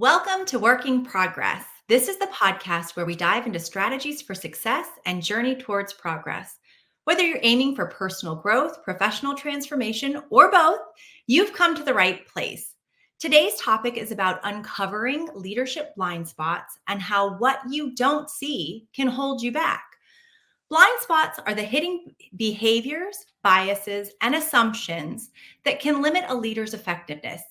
Welcome to Working Progress. This is the podcast where we dive into strategies for success and journey towards progress. Whether you're aiming for personal growth, professional transformation, or both, you've come to the right place. Today's topic is about uncovering leadership blind spots and how what you don't see can hold you back. Blind spots are the hidden behaviors, biases, and assumptions that can limit a leader's effectiveness.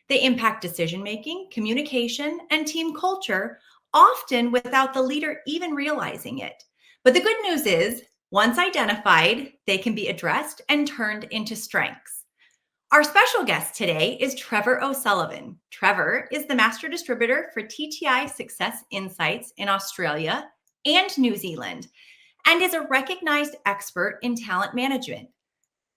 They impact decision making, communication, and team culture, often without the leader even realizing it. But the good news is, once identified, they can be addressed and turned into strengths. Our special guest today is Trevor O'Sullivan. Trevor is the Master Distributor for TTI Success Insights in Australia and New Zealand, and is a recognized expert in talent management.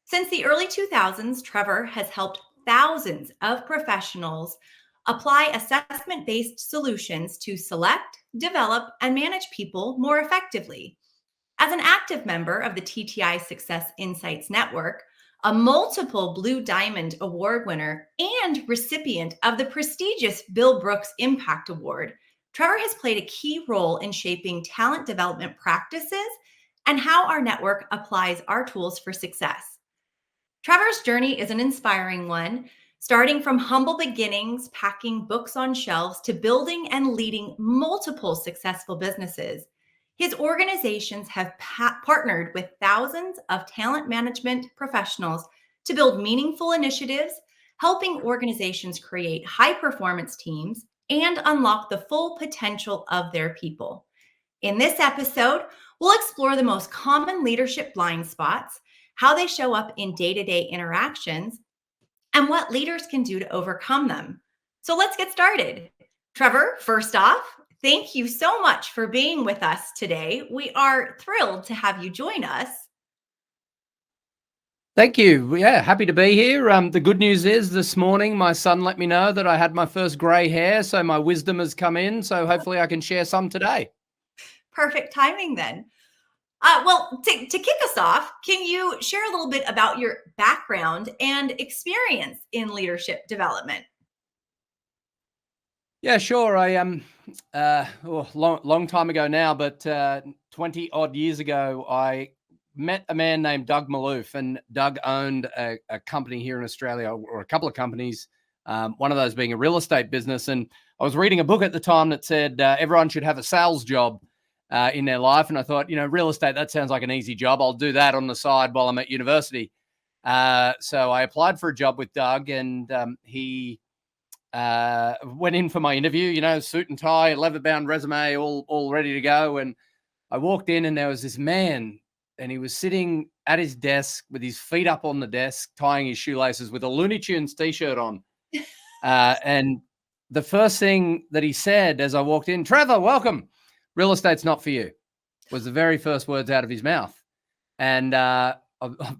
Since the early 2000s, Trevor has helped thousands of professionals apply assessment-based solutions to select, develop, and manage people more effectively. As an active member of the TTI Success Insights Network, a multiple Blue Diamond Award winner and recipient of the prestigious Bill Brooks Impact Award, Trevor has played a key role in shaping talent development practices and how our network applies our tools for success. Trevor's journey is an inspiring one, starting from humble beginnings, packing books on shelves, to building and leading multiple successful businesses. His organizations have partnered with thousands of talent management professionals to build meaningful initiatives, helping organizations create high-performance teams and unlock the full potential of their people. In this episode, we'll explore the most common leadership blind spots, how they show up in day-to-day interactions, and what leaders can do to overcome them. So let's get started. Trevor, first off, thank you so much for being with us today. We are thrilled to have you join us. Thank you. Yeah, happy to be here. The good news is this morning my son let me know that I had my first grey hair, so my wisdom has come in. So hopefully I can share some today. Perfect timing then. To kick us off, can you share a little bit about your background and experience in leadership development? Yeah, sure. I long time ago now, but 20 odd years ago, I met a man named Doug Maloof, and Doug owned a company here in Australia, or a couple of companies, one of those being a real estate business. And I was reading a book at the time that said everyone should have a sales job in their life. And I thought, real estate, that sounds like an easy job. I'll do that on the side while I'm at university. So I applied for a job with Doug, and he went in for my interview, suit and tie, leather-bound resume, all ready to go. And I walked in, and there was this man, and he was sitting at his desk with his feet up on the desk, tying his shoelaces with a Looney Tunes t-shirt on. And the first thing that he said as I walked in, "Trevor, welcome. Real estate's not for you," was the very first words out of his mouth. And I'm a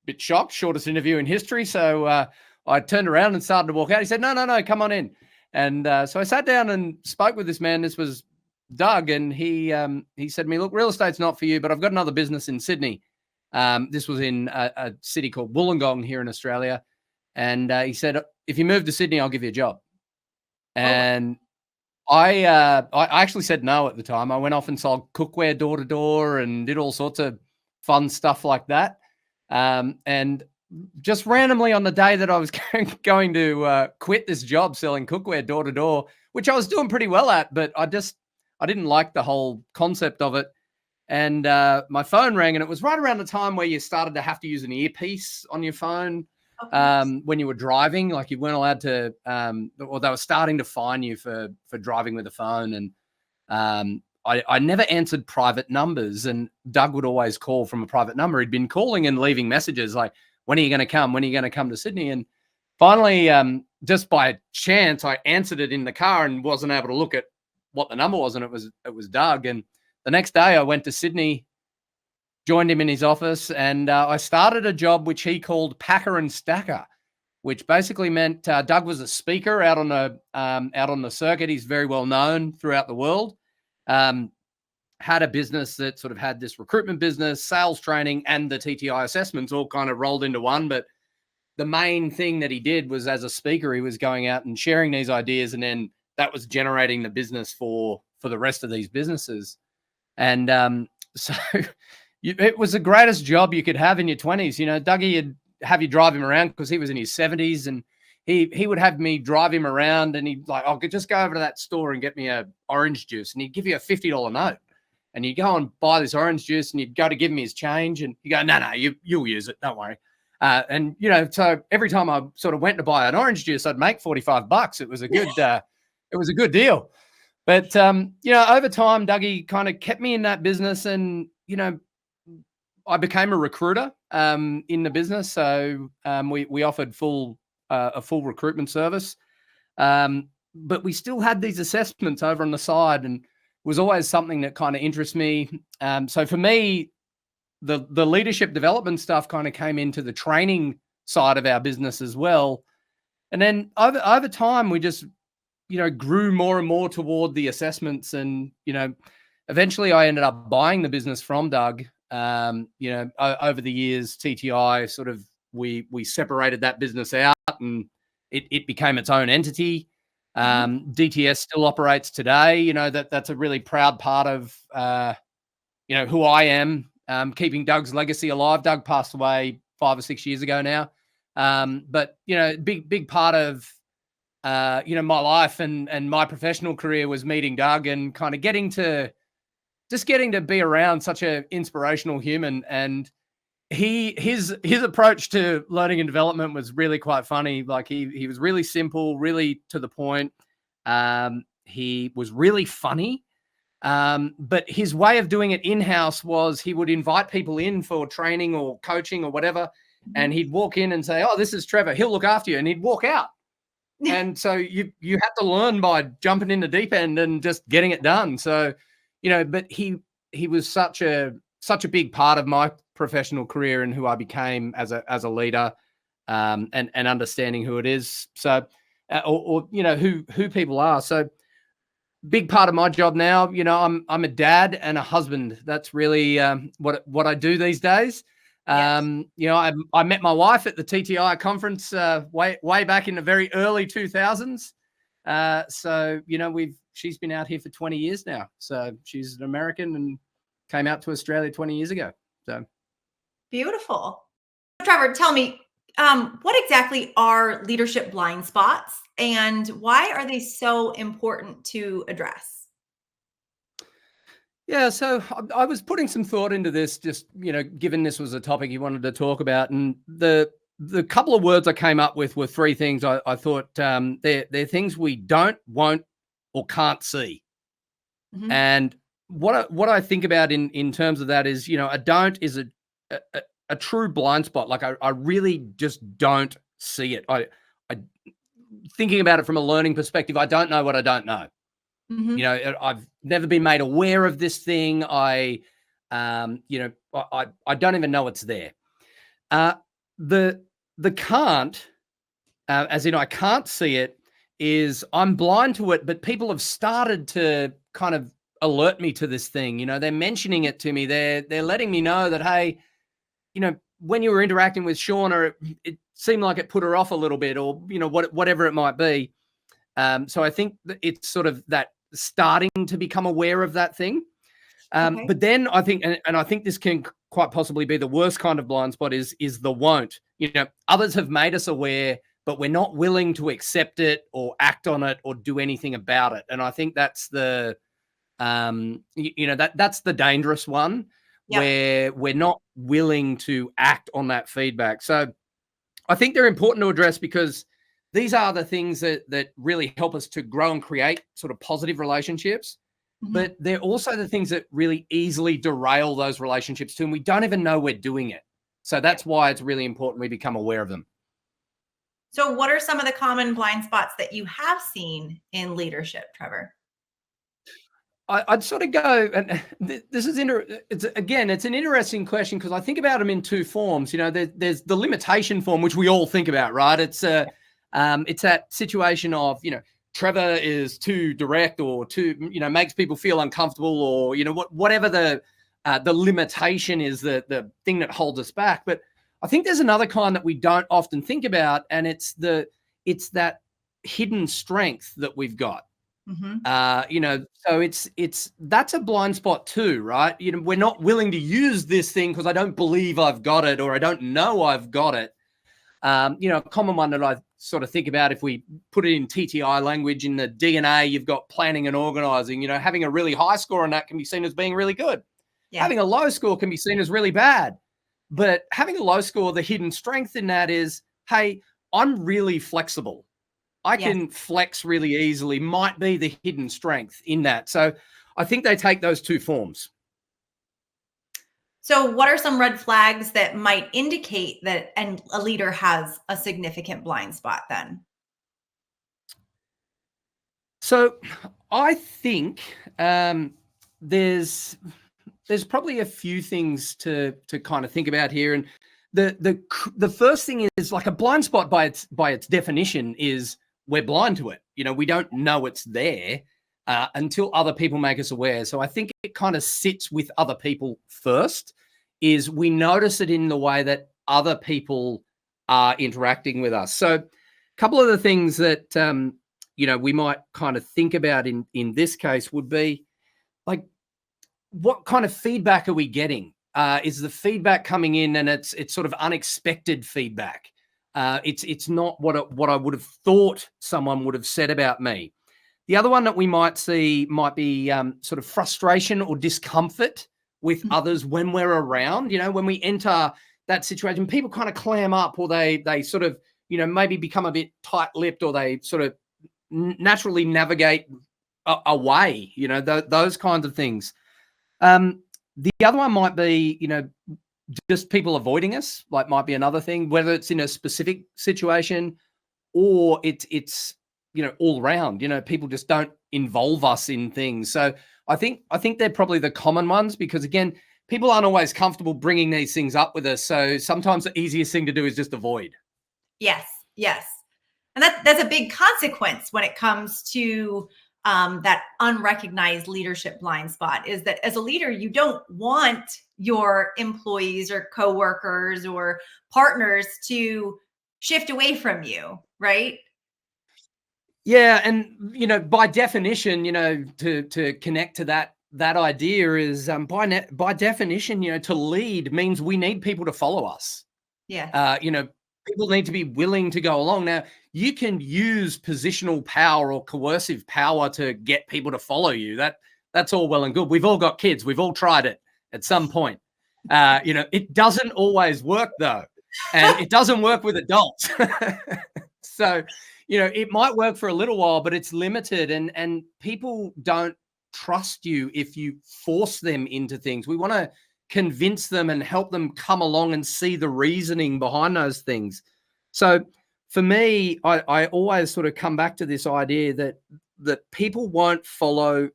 bit shocked, shortest interview in history. So I turned around and started to walk out. He said, no, come on in. And so I sat down and spoke with this man. This was Doug. And he said to me, "Look, real estate's not for you, but I've got another business in Sydney." This was in a city called Wollongong here in Australia. And he said, "If you move to Sydney, I'll give you a job." And I actually said no at the time. I went off and sold cookware door to door and did all sorts of fun stuff like that. And just randomly on the day that I was going to quit this job selling cookware door to door, which I was doing pretty well at, but I didn't like the whole concept of it. And my phone rang, and it was right around the time where you started to have to use an earpiece on your phone. When you were driving, like you weren't allowed to, or they were starting to fine you for driving with a phone. And I never answered private numbers, and Doug would always call from a private number. He'd been calling and leaving messages like, "When are you going to come? When are you going to come to Sydney?" And finally, just by chance, I answered it in the car and wasn't able to look at what the number was, and it was Doug. And the next day I went to Sydney, joined him in his office, and I started a job which he called Packer and Stacker, which basically meant Doug was a speaker out on the circuit. He's very well known throughout the world. Had a business that sort of had this recruitment business, sales training, and the TTI assessments all kind of rolled into one. But the main thing that he did was, as a speaker, he was going out and sharing these ideas and then that was generating the business for the rest of these businesses. And so it was the greatest job you could have in your 20s. Dougie would have you drive him around because he was in his 70s, and he would have me drive him around, and he'd like, I'll just go over to that store and get me a orange juice, and he'd give you a $50 note, and you go and buy this orange juice, and you'd go to give him his change, and you go, no, you'll use it, don't worry. And so every time I sort of went to buy an orange juice, I'd make $45. It was a good deal. But over time, Dougie kind of kept me in that business, and I became a recruiter in the business. So we offered a full recruitment service, but we still had these assessments over on the side, and it was always something that kind of interests me. So for me, the leadership development stuff kind of came into the training side of our business as well. And then over time, we just, grew more and more toward the assessments. And, eventually I ended up buying the business from Doug. Over the years, TTI sort of, we separated that business out, and it became its own entity. DTS still operates today. That's a really proud part of, who I am, keeping Doug's legacy alive. Doug passed away 5 or 6 years ago now. But, big part of, my life and my professional career was meeting Doug and kind of getting to be around such an inspirational human. And his approach to learning and development was really quite funny. Like he was really simple, really to the point. He was really funny. But his way of doing it in-house was he would invite people in for training or coaching or whatever. And he'd walk in and say, "Oh, this is Trevor. He'll look after you." And he'd walk out. And so you have to learn by jumping in the deep end and just getting it done. So, but he was such a big part of my professional career and who I became as a leader, and understanding who it is. So, who people are. So big part of my job now, I'm a dad and a husband. That's really what I do these days. Yes. I met my wife at the TTI conference way back in the very early 2000s. So she's been out here for 20 years now. So she's an American and came out to Australia 20 years ago. So beautiful. Trevor, tell me, what exactly are leadership blind spots, and why are they so important to address? Yeah, so I was putting some thought into this, just, given this was a topic you wanted to talk about. And the couple of words I came up with were three things I thought they're things we don't, won't, or can't see. Mm-hmm. And what I think about in terms of that is, a don't is a true blind spot. Like I really just don't see it. I thinking about it from a learning perspective, I don't know what I don't know. Mm-hmm. I've never been made aware of this thing. I don't even know it's there. The can't, as in I can't see it, is I'm blind to it, but people have started to kind of alert me to this thing. They're mentioning it to me. They're letting me know that, hey, when you were interacting with Shaunna, it seemed like it put her off a little bit, or, whatever it might be. So I think that it's sort of that starting to become aware of that thing. Okay. But then I think, and I think this can quite possibly be the worst kind of blind spot is the won't. Others have made us aware, but we're not willing to accept it or act on it or do anything about it. And I think that's the, that's the dangerous one. Yep. Where we're not willing to act on that feedback. So I think they're important to address, because these are the things that really help us to grow and create sort of positive relationships. Mm-hmm. But they're also the things that really easily derail those relationships too, and we don't even know we're doing it. So that's why it's really important we become aware of them. So what are some of the common blind spots that you have seen in leadership, Trevor? I'd sort of go, and this is it's an interesting question, because I think about them in two forms. There's the limitation form, which we all think about, right? It's that situation of, Trevor is too direct, or too, makes people feel uncomfortable, or, whatever the limitation is, the thing that holds us back. But I think there's another kind that we don't often think about, and it's that hidden strength that we've got. So that's a blind spot too, right? We're not willing to use this thing because I don't believe I've got it, or I don't know I've got it. A common one that I sort of think about, if we put it in TTI language, in the DNA, you've got planning and organizing. Having a really high score on that can be seen as being really good. Yeah. Having a low score can be seen as really bad. But having a low score, the hidden strength in that is, hey, I'm really flexible. I can flex really easily, might be the hidden strength in that. So I think they take those two forms. So what are some red flags that might indicate that a leader has a significant blind spot then? So I think there's probably a few things to kind of think about here. And the first thing is, like, a blind spot by its definition is we're blind to it. We don't know it's there until other people make us aware. So I think it kind of sits with other people first, is we notice it in the way that other people are interacting with us. So a couple of the things that, we might kind of think about in this case would be, like, what kind of feedback are we getting? Is the feedback coming in and it's sort of unexpected feedback? It's not what I would have thought someone would have said about me. The other one that we might see might be sort of frustration or discomfort with others when we're around. When we enter that situation, people kind of clam up, or they sort of, maybe become a bit tight-lipped, or they sort of naturally navigate away, those kinds of things. The other one might be, just people avoiding us, like, might be another thing, whether it's in a specific situation or it's all around. People just don't involve us in things. So I think they're probably the common ones, because, again, people aren't always comfortable bringing these things up with us. So sometimes the easiest thing to do is just avoid. Yes. And that's a big consequence when it comes to that unrecognized leadership blind spot, is that as a leader, you don't want your employees or coworkers or partners to shift away from you, right? Yeah. And, by definition, to connect to that idea is, by definition, to lead means we need people to follow us. Yeah. People need to be willing to go along. Now, you can use positional power or coercive power to get people to follow you. That's all well and good. We've all got kids. We've all tried it at some point. It doesn't always work, though. And it doesn't work with adults. So, it might work for a little while, but it's limited, and people don't trust you if you force them into things. We want to convince them and help them come along and see the reasoning behind those things. So for me, I always sort of come back to this idea that people won't follow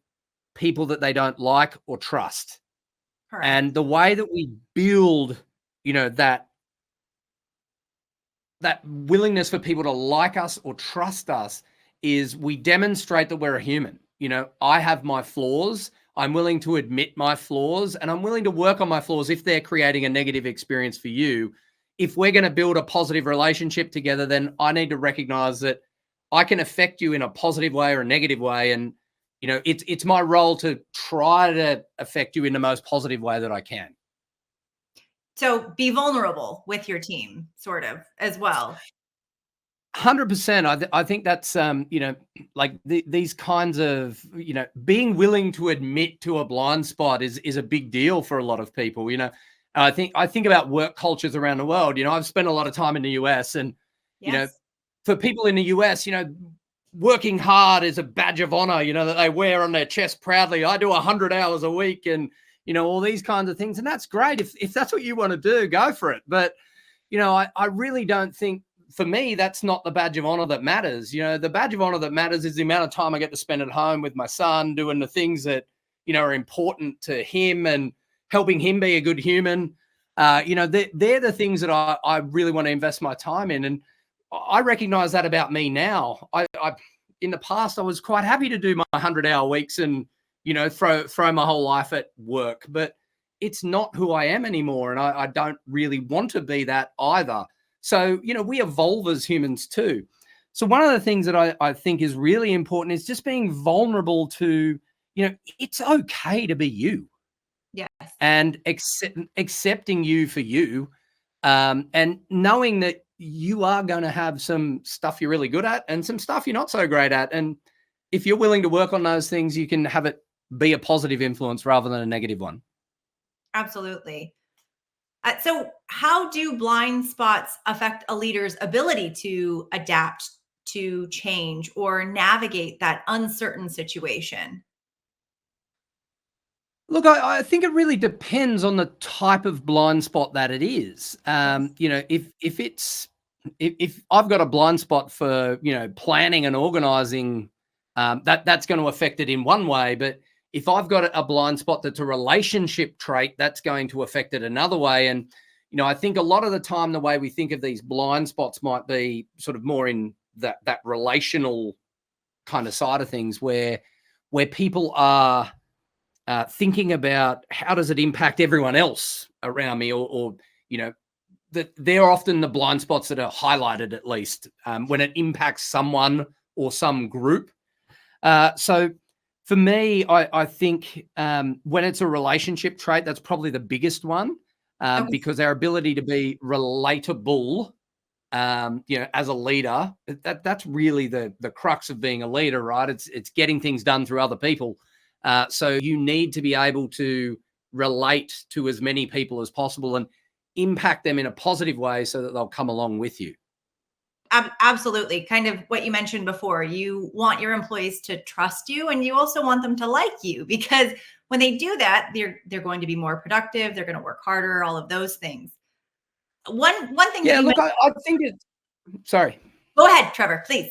people that they don't like or trust. Correct. And the way that we build, that willingness for people to like us or trust us is we demonstrate that we're a human. I have my flaws. I'm willing to admit my flaws, and I'm willing to work on my flaws if they're creating a negative experience for you. If we're going to build a positive relationship together, then I need to recognize that I can affect you in a positive way or a negative way. And, it's my role to try to affect you in the most positive way that I can. So be vulnerable with your team, sort of, as well. 100%. I think that's, like these kinds of, being willing to admit to a blind spot is a big deal for a lot of people. I think about work cultures around the world. I've spent a lot of time in the US, and, for people in the US, working hard is a badge of honor, that they wear on their chest proudly. I do 100 hours a week, and, all these kinds of things. And that's great. If that's what you want to do, go for it. But, I really don't think, for me, that's not the badge of honor that matters. The badge of honor that matters is the amount of time I get to spend at home with my son, doing the things that, are important to him and helping him be a good human. They're the things that I really want to invest my time in. And I recognize that about me now. I in the past, I was quite happy to do my 100-hour weeks and, throw my whole life at work, but it's not who I am anymore. And I don't really want to be that either. So, we evolve as humans too. So one of the things that I think is really important is just being vulnerable to, it's okay to be you. Yes. And accepting you for you, and knowing that you are going to have some stuff you're really good at and some stuff you're not so great at. And if you're willing to work on those things, you can have it be a positive influence rather than a negative one. Absolutely. So, how do blind spots affect a leader's ability to adapt, to change, or navigate that uncertain situation? Look, I think it really depends on the type of blind spot that it is. Yes. If I've got a blind spot for planning and organizing, that's going to affect it in one way. But if I've got a blind spot that's a relationship trait, that's going to affect it another way. And I think a lot of the time the way we think of these blind spots might be sort of more in that relational kind of side of things, where people are thinking about how does it impact everyone else around me, or that they're often the blind spots that are highlighted, at least when it impacts someone or some group. So for me, I think when it's a relationship trait, that's probably the biggest one, Okay. because our ability to be relatable, as a leader, that's really the crux of being a leader, right? It's getting things done through other people. So you need to be able to relate to as many people as possible and impact them in a positive way so that they'll come along with you. Absolutely. Kind of what you mentioned before. You want your employees to trust you, and you also want them to like you, because when they do that, they're going to be more productive. They're going to work harder. All of those things. One thing that Yeah, you look, mentioned. I think it's sorry. Go ahead, Trevor, please.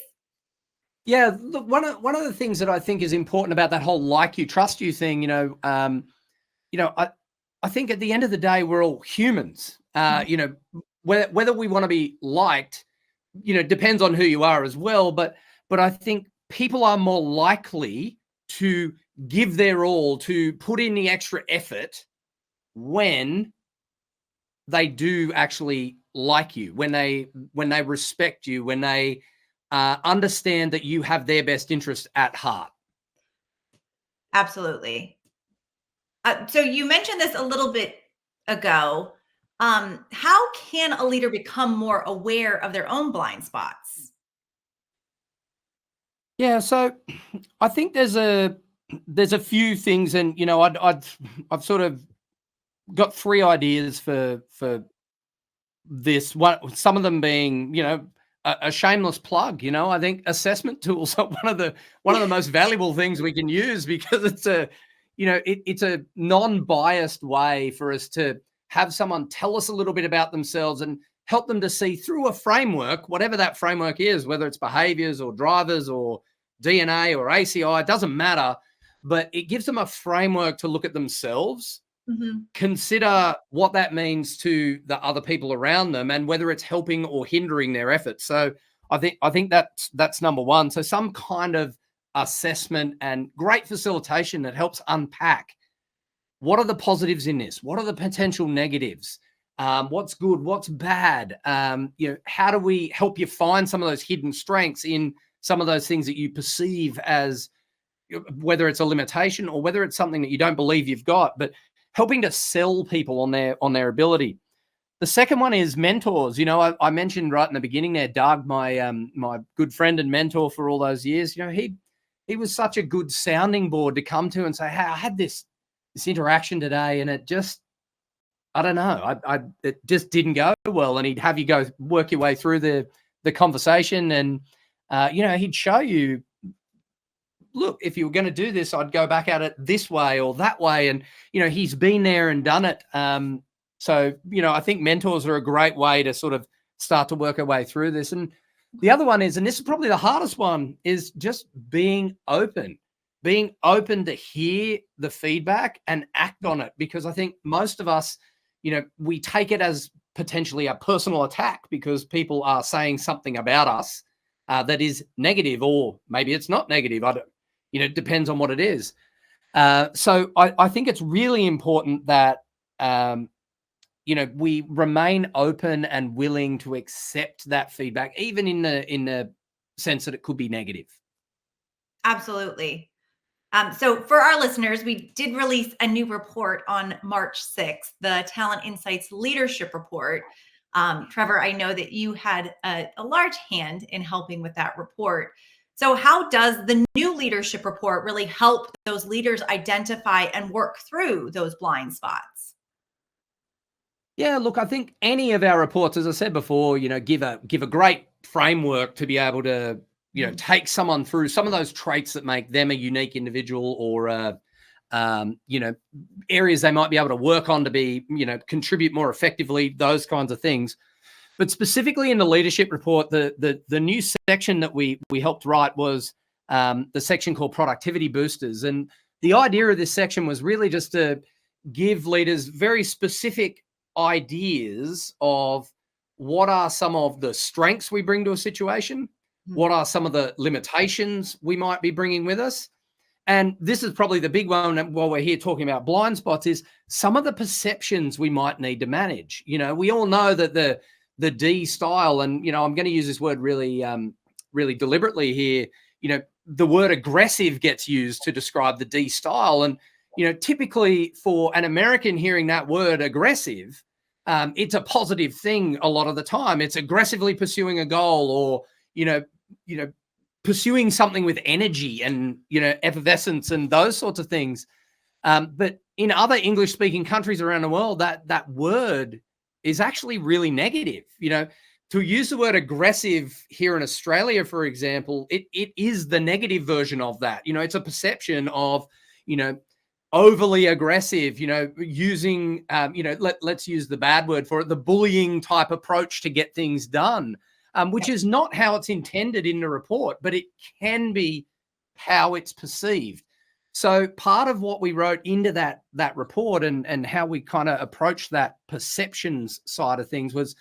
Yeah, look, one of the things that I think is important about that whole like you, trust you thing, I think at the end of the day, we're all humans. Whether we want to be liked, depends on who you are as well. But I think people are more likely to give their all, to put in the extra effort when they do actually like you, when they respect you, when they understand that you have their best interest at heart. Absolutely. So you mentioned this a little bit ago. How can a leader become more aware of their own blind spots? Yeah, so I think there's a few things, and I've sort of got three ideas for this. Some of them being, a shameless plug. I think assessment tools are one of the most valuable things we can use, because it's a non-biased way for us to have someone tell us a little bit about themselves and help them to see through a framework, whatever that framework is, whether it's behaviors or drivers or DNA or ACI, it doesn't matter, but it gives them a framework to look at themselves, Mhm. consider what that means to the other people around them, and whether it's helping or hindering their efforts. So I think that's number one. So some kind of assessment and great facilitation that helps unpack what are the positives in this, what are the potential negatives, what's good, what's bad. How do we help you find some of those hidden strengths in some of those things that you perceive as, whether it's a limitation or whether it's something that you don't believe you've got, but helping to sell people on their ability. The second one is mentors. I mentioned right in the beginning there, Doug, my good friend and mentor for all those years. He was such a good sounding board to come to and say, "Hey, I had this interaction today, and it just, I don't know, it just didn't go well." And he'd have you go work your way through the conversation, and he'd show you, look, if you were going to do this, I'd go back at it this way or that way. And, he's been there and done it. So, I think mentors are a great way to sort of start to work our way through this. And the other one is, and this is probably the hardest one, is just being open to hear the feedback and act on it. Because I think most of us, we take it as potentially a personal attack because people are saying something about us that is negative, or maybe it's not negative. It depends on what it is. So I think it's really important that, we remain open and willing to accept that feedback, even in the sense that it could be negative. Absolutely. So for our listeners, we did release a new report on March 6th, the Talent Insights Leadership Report. Trevor, I know that you had a large hand in helping with that report. So how does the new leadership report really help those leaders identify and work through those blind spots? Yeah, look, I think any of our reports, as I said before, give a great framework to be able to, take someone through some of those traits that make them a unique individual, or areas they might be able to work on to be, contribute more effectively, those kinds of things. But specifically in the leadership report, the new section that we helped write was the section called Productivity Boosters. And the idea of this section was really just to give leaders very specific ideas of what are some of the strengths we bring to a situation, what are some of the limitations we might be bringing with us. And this is probably the big one while we're here talking about blind spots, is some of the perceptions we might need to manage. We all know that the D style, and I'm going to use this word really really deliberately here, the word aggressive gets used to describe the D style. And typically for an American hearing that word aggressive, it's a positive thing a lot of the time. It's aggressively pursuing a goal, or pursuing something with energy and effervescence and those sorts of things. But in other English-speaking countries around the world, that word is actually really negative. To use the word aggressive here in Australia, for example, it is the negative version of that. It's a perception of, overly aggressive, using, let's use the bad word for it, the bullying type approach to get things done, which is not how it's intended in the report, but it can be how it's perceived. So part of what we wrote into that report and how we kind of approached that perceptions side of things was,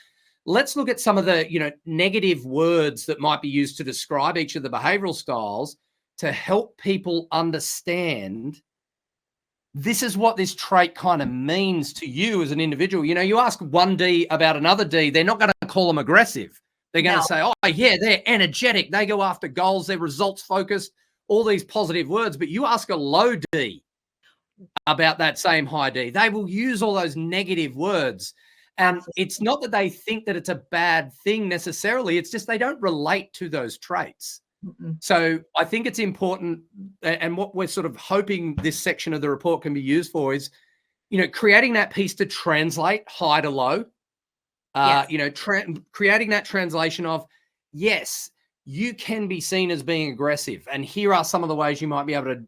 let's look at some of the, negative words that might be used to describe each of the behavioral styles to help people understand this is what this trait kind of means to you as an individual. You ask one D about another D, they're not going to call them aggressive. They're going to say, oh, yeah, they're energetic. They go after goals. They're results focused, all these positive words. But you ask a low D about that same high D, they will use all those negative words. And it's not that they think that it's a bad thing necessarily. It's just they don't relate to those traits. So I think it's important, and what we're sort of hoping this section of the report can be used for is, creating that piece to translate high to low, creating that translation of, yes, you can be seen as being aggressive, and here are some of the ways you might be able to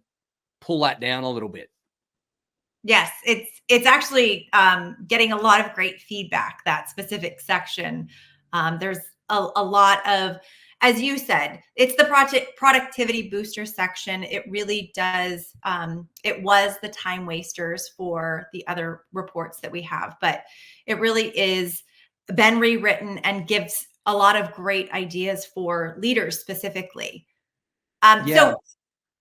pull that down a little bit. Yes, it's actually getting a lot of great feedback, that specific section. There's a lot of, as you said, it's the productivity booster section. It really does. It was the time wasters for the other reports that we have, but it really is been rewritten and gives a lot of great ideas for leaders specifically. So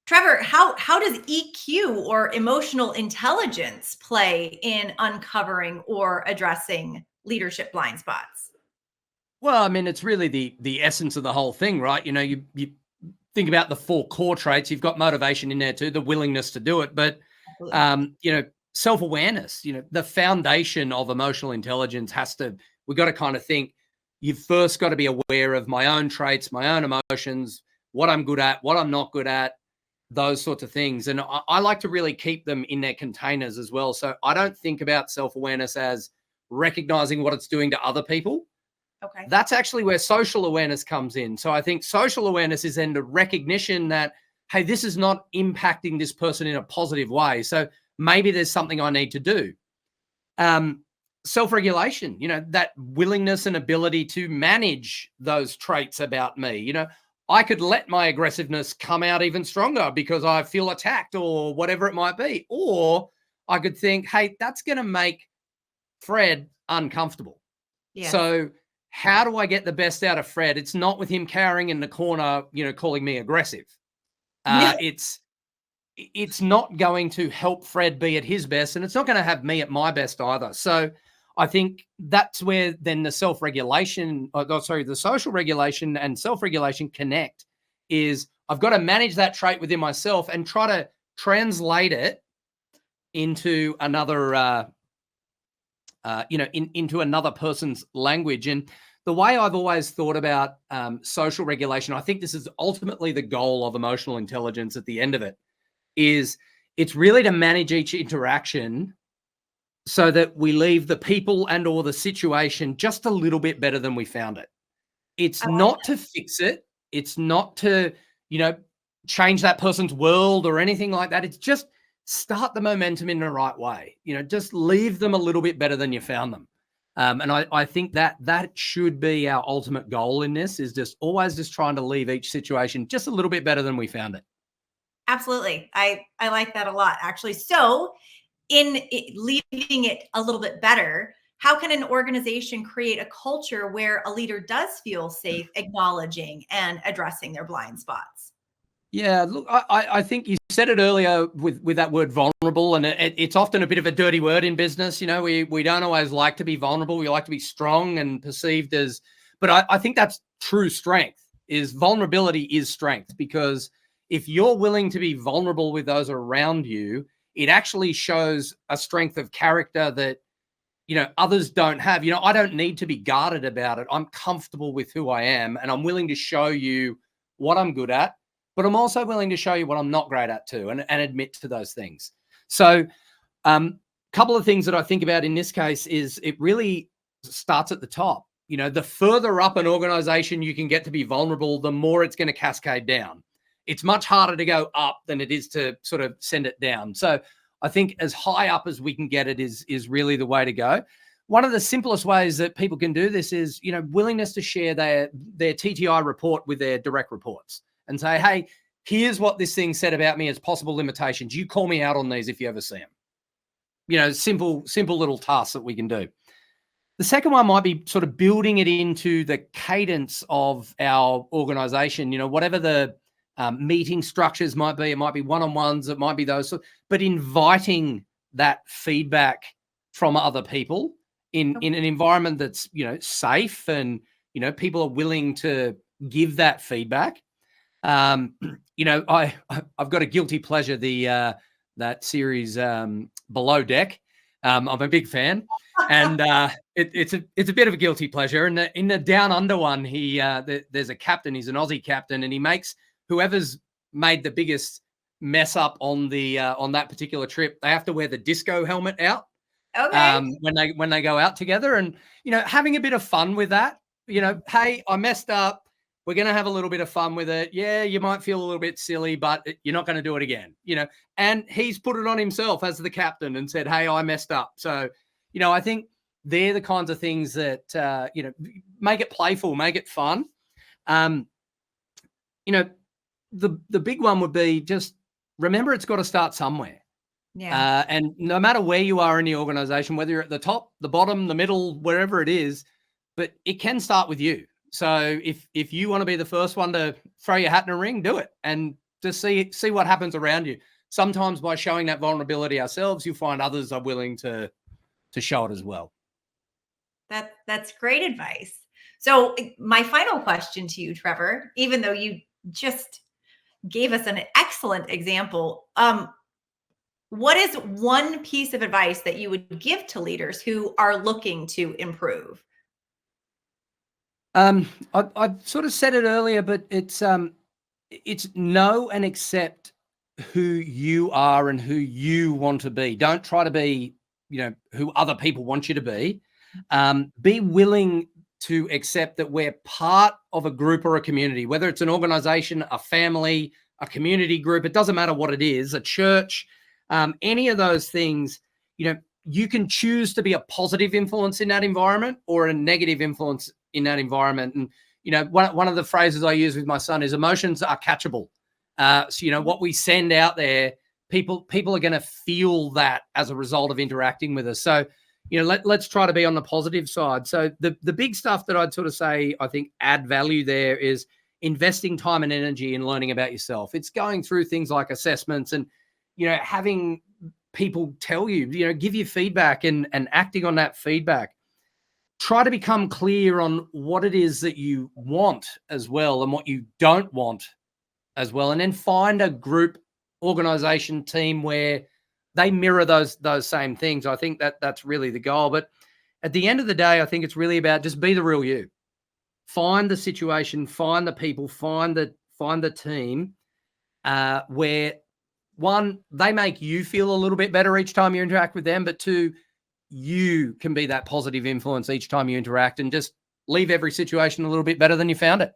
Trevor, how does EQ or emotional intelligence play in uncovering or addressing leadership blind spots? Well, I mean, it's really the essence of the whole thing, right? You think about the 4 core traits. You've got motivation in there too, the willingness to do it, but self-awareness. The foundation of emotional intelligence we've got to kind of think. You've first got to be aware of my own traits, my own emotions, what I'm good at, what I'm not good at, those sorts of things. And I like to really keep them in their containers as well. So I don't think about self-awareness as recognizing what it's doing to other people. Okay. That's actually where social awareness comes in. So I think social awareness is then the recognition that, hey, this is not impacting this person in a positive way. So maybe there's something I need to do. Self-regulation, that willingness and ability to manage those traits about me. I could let my aggressiveness come out even stronger because I feel attacked or whatever it might be. Or I could think, hey, that's going to make Fred uncomfortable. Yeah. So how do I get the best out of Fred? It's not with him cowering in the corner, calling me aggressive. It's not going to help Fred be at his best, and it's not going to have me at my best either. So I think that's where then the self-regulation, the social regulation and self-regulation connect. Is I've got to manage that trait within myself and try to translate it into another, into another person's language. And the way I've always thought about social regulation, I think this is ultimately the goal of emotional intelligence at the end of it, is it's really to manage each interaction so that we leave the people and or the situation just a little bit better than we found it. It's not to fix it. It's not to, change that person's world or anything like that. It's just start the momentum in the right way. Just leave them a little bit better than you found them. And I think that should be our ultimate goal in this, is just always just trying to leave each situation just a little bit better than we found it. Absolutely. I like that a lot, actually. So in leaving it a little bit better, how can an organization create a culture where a leader does feel safe acknowledging and addressing their blind spots? Yeah, look, I think you said it earlier with that word vulnerable, and it's often a bit of a dirty word in business. We don't always like to be vulnerable. We like to be strong and perceived as, but I think that's true strength. Is vulnerability is strength, because if you're willing to be vulnerable with those around you, it actually shows a strength of character that others don't have. I don't need to be guarded about it. I'm comfortable with who I am, and I'm willing to show you what I'm good at, but I'm also willing to show you what I'm not great at too, and admit to those things. So couple of things that I think about in this case is it really starts at the top. The further up an organization you can get to be vulnerable, the more it's going to cascade down. It's much harder to go up than it is to sort of send it down. So I think as high up as we can get it is really the way to go. One of the simplest ways that people can do this is, willingness to share their TTI report with their direct reports and say, hey, here's what this thing said about me as possible limitations. You call me out on these if you ever see them. Simple little tasks that we can do. The second one might be sort of building it into the cadence of our organization, whatever the meeting structures might be. It might be one-on-ones, it might be those, but inviting that feedback from other people in an environment that's, safe and, people are willing to give that feedback. I've got a guilty pleasure, that series Below Deck. I'm a big fan, and it's a bit of a guilty pleasure. And in the Down Under one, there's a captain. He's an Aussie captain, and he makes whoever's made the biggest mess up on that particular trip, they have to wear the disco helmet out. Okay. When they go out together, and having a bit of fun with that. Hey, I messed up. We're going to have a little bit of fun with it. Yeah, you might feel a little bit silly, but you're not going to do it again, and he's put it on himself as the captain and said, hey, I messed up. So, I think they're the kinds of things that, make it playful, make it fun. The big one would be just remember it's got to start somewhere. Yeah. And no matter where you are in the organization, whether you're at the top, the bottom, the middle, wherever it is, but it can start with you. So if you want to be the first one to throw your hat in a ring, do it, and just see what happens around you. Sometimes by showing that vulnerability ourselves, you'll find others are willing to show it as well. That's great advice. So my final question to you, Trevor, even though you just gave us an excellent example, what is one piece of advice that you would give to leaders who are looking to improve? I sort of said it earlier, but it's know and accept who you are and who you want to be. Don't try to be, who other people want you to be. Be willing to accept that we're part of a group or a community, whether it's an organization, a family, a community group. It doesn't matter what it is, a church, any of those things. You can choose to be a positive influence in that environment or a negative influence in that environment. And, one of the phrases I use with my son is emotions are catchable. So, what we send out there, people are going to feel that as a result of interacting with us. So, let's try to be on the positive side. So the big stuff that I'd sort of say, I think add value there is investing time and energy in learning about yourself. It's going through things like assessments and, having people tell you, give you feedback and acting on that feedback. Try to become clear on what it is that you want as well and what you don't want as well. And then find a group, organization, team where they mirror those same things. I think that's really the goal. But at the end of the day, I think it's really about just be the real you. Find the situation, find the people, find the team where, one, they make you feel a little bit better each time you interact with them, but two, you can be that positive influence each time you interact and just leave every situation a little bit better than you found it.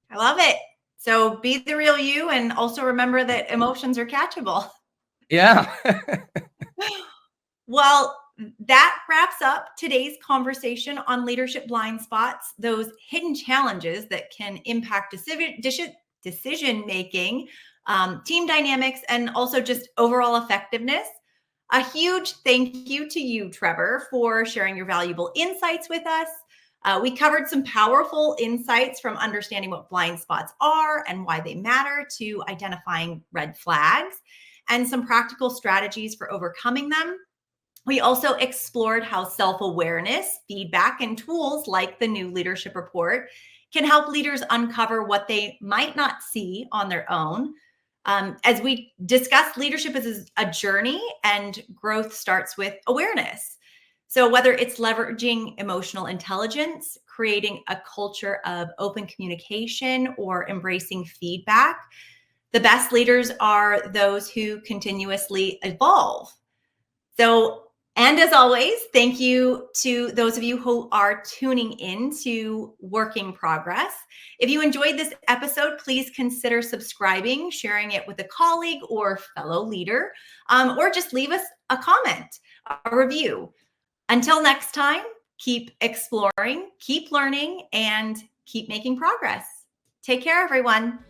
I love it. So be the real you, and also remember that emotions are catchable. Yeah. Well, that wraps up today's conversation on leadership blind spots, those hidden challenges that can impact decision making, team dynamics, and also just overall effectiveness. A huge thank you to you, Trevor, for sharing your valuable insights with us. We covered some powerful insights, from understanding what blind spots are and why they matter to identifying red flags, and some practical strategies for overcoming them. We also explored how self-awareness, feedback, and tools like the new leadership report can help leaders uncover what they might not see on their own. As we discussed, leadership is a journey, and growth starts with awareness. So whether it's leveraging emotional intelligence, creating a culture of open communication, or embracing feedback, the best leaders are those who continuously evolve. So, and as always, thank you to those of you who are tuning in to Work in Progress. If you enjoyed this episode, please consider subscribing, sharing it with a colleague or fellow leader, or just leave us a comment, a review. Until next time, keep exploring, keep learning, and keep making progress. Take care, everyone.